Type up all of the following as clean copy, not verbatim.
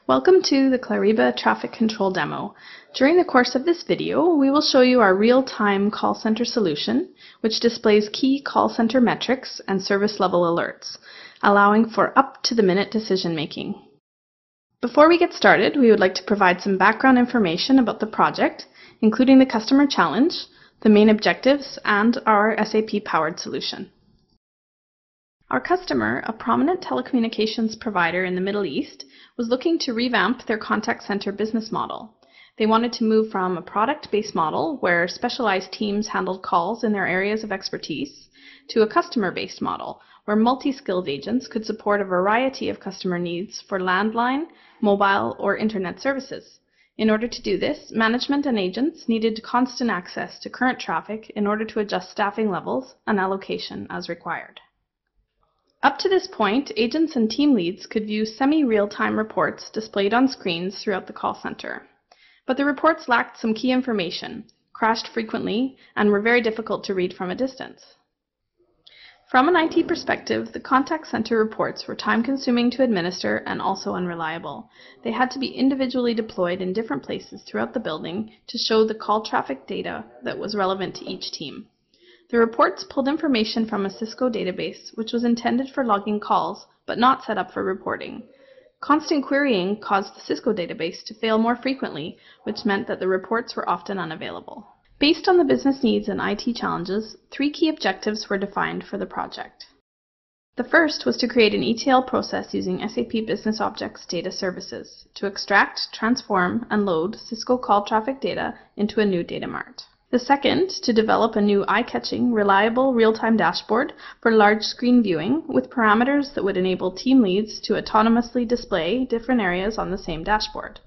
Welcome to the Clariba traffic control demo. During the course of this video, we will show you our real-time call center solution, which displays key call center metrics and service level alerts, allowing for up-to-the-minute decision-making. Before we get started, we would like to provide some background information about the project, including the customer challenge, the main objectives, and our SAP-powered solution. Our customer, a prominent telecommunications provider in the Middle East, was looking to revamp their contact center business model. They wanted to move from a product-based model where specialized teams handled calls in their areas of expertise to a customer-based model where multi-skilled agents could support a variety of customer needs for landline, mobile, or internet services. In order to do this, management and agents needed constant access to current traffic in order to adjust staffing levels and allocation as required. Up to this point, agents and team leads could view semi-real-time reports displayed on screens throughout the call center. But the reports lacked some key information, crashed frequently, and were very difficult to read from a distance. From an IT perspective, the contact center reports were time-consuming to administer and also unreliable. They had to be individually deployed in different places throughout the building to show the call traffic data that was relevant to each team. The reports pulled information from a Cisco database, which was intended for logging calls, but not set up for reporting. Constant querying caused the Cisco database to fail more frequently, which meant that the reports were often unavailable. Based on the business needs and IT challenges, 3 key objectives were defined for the project. The first was to create an ETL process using SAP Business Objects Data Services to extract, transform, and load Cisco call traffic data into a new data mart. The second, to develop a new eye-catching, reliable, real-time dashboard for large screen viewing with parameters that would enable team leads to autonomously display different areas on the same dashboard.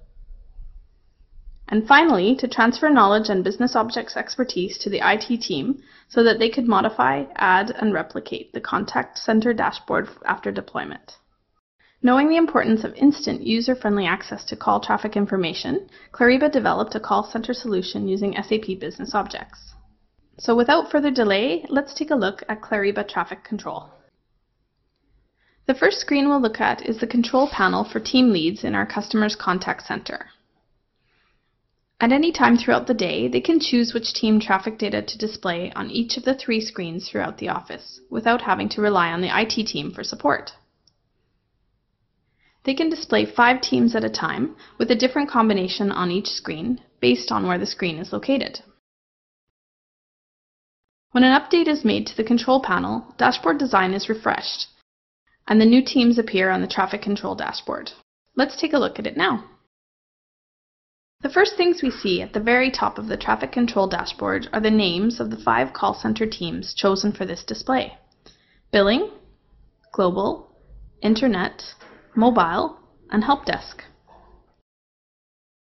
And finally, to transfer knowledge and business objects expertise to the IT team so that they could modify, add, and replicate the contact center dashboard after deployment. Knowing the importance of instant, user-friendly access to call traffic information, Clariba developed a call center solution using SAP Business Objects. So without further delay, let's take a look at Clariba Traffic Control. The first screen we'll look at is the control panel for team leads in our customer's contact center. At any time throughout the day, they can choose which team traffic data to display on each of the 3 screens throughout the office, without having to rely on the IT team for support. They can display 5 teams at a time with a different combination on each screen based on where the screen is located. When an update is made to the control panel, dashboard design is refreshed and the new teams appear on the traffic control dashboard. Let's take a look at it now. The first things we see at the very top of the traffic control dashboard are the names of the 5 call center teams chosen for this display: Billing, Global, Internet, Mobile, and Help Desk.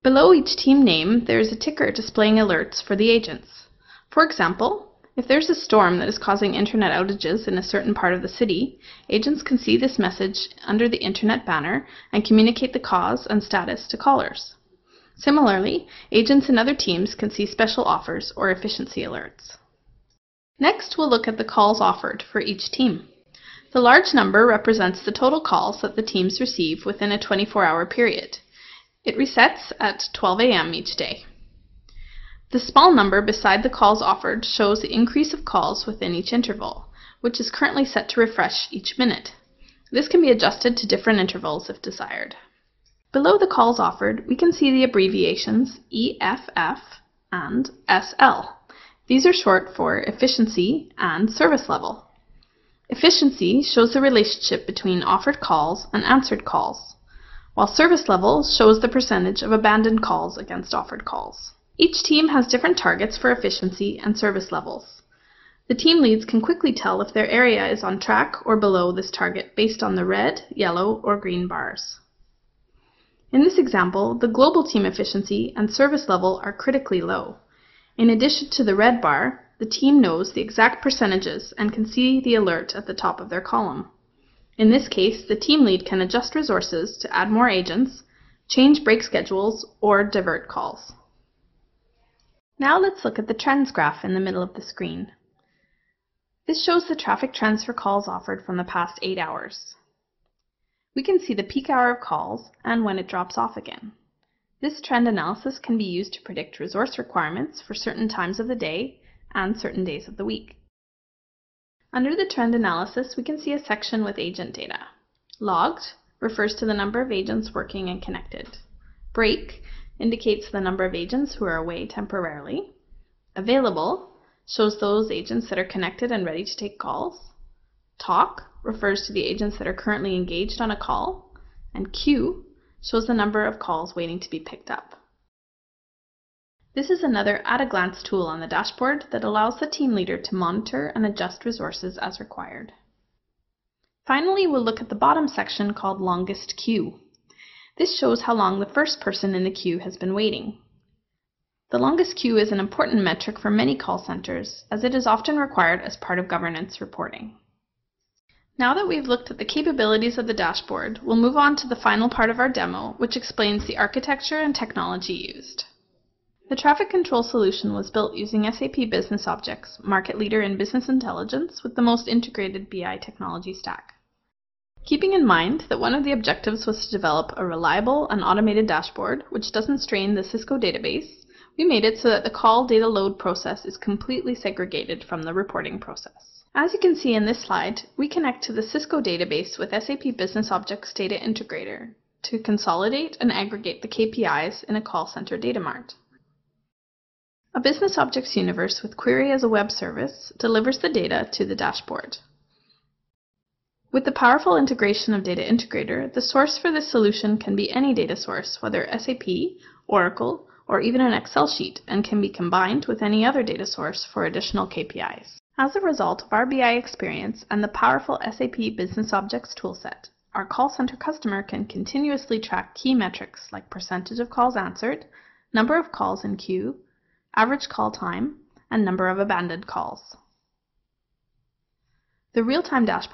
Below each team name, there is a ticker displaying alerts for the agents. For example, if there's a storm that is causing internet outages in a certain part of the city, agents can see this message under the internet banner and communicate the cause and status to callers. Similarly, agents in other teams can see special offers or efficiency alerts. Next, we'll look at the calls offered for each team. The large number represents the total calls that the teams receive within a 24-hour period. It resets at 12 a.m. each day. The small number beside the calls offered shows the increase of calls within each interval, which is currently set to refresh each minute. This can be adjusted to different intervals if desired. Below the calls offered, we can see the abbreviations EFF and SL. These are short for efficiency and service level. Efficiency shows the relationship between offered calls and answered calls, while service level shows the percentage of abandoned calls against offered calls. Each team has different targets for efficiency and service levels. The team leads can quickly tell if their area is on track or below this target based on the red, yellow, or green bars. In this example, the global team efficiency and service level are critically low. In addition to the red bar, the team knows the exact percentages and can see the alert at the top of their column. In this case, the team lead can adjust resources to add more agents, change break schedules, or divert calls. Now let's look at the trends graph in the middle of the screen. This shows the traffic trends for calls offered from the past 8 hours. We can see the peak hour of calls and when it drops off again. This trend analysis can be used to predict resource requirements for certain times of the day and certain days of the week. Under the trend analysis, we can see a section with agent data. Logged refers to the number of agents working and connected. Break indicates the number of agents who are away temporarily. Available shows those agents that are connected and ready to take calls. Talk refers to the agents that are currently engaged on a call. And queue shows the number of calls waiting to be picked up. This is another at-a-glance tool on the dashboard that allows the team leader to monitor and adjust resources as required. Finally, we'll look at the bottom section called Longest Queue. This shows how long the first person in the queue has been waiting. The longest queue is an important metric for many call centers, as it is often required as part of governance reporting. Now that we've looked at the capabilities of the dashboard, we'll move on to the final part of our demo, which explains the architecture and technology used. The traffic control solution was built using SAP Business Objects, market leader in business intelligence with the most integrated BI technology stack. Keeping in mind that one of the objectives was to develop a reliable and automated dashboard which doesn't strain the Cisco database, we made it so that the call data load process is completely segregated from the reporting process. As you can see in this slide, we connect to the Cisco database with SAP Business Objects Data Integrator to consolidate and aggregate the KPIs in a call center data mart. A Business Objects universe with Query as a web service delivers the data to the dashboard. With the powerful integration of Data Integrator, the source for this solution can be any data source, whether SAP, Oracle, or even an Excel sheet, and can be combined with any other data source for additional KPIs. As a result of our BI experience and the powerful SAP Business Objects toolset, our call center customer can continuously track key metrics like percentage of calls answered, number of calls in queue, average call time, and number of abandoned calls. The real-time dashboard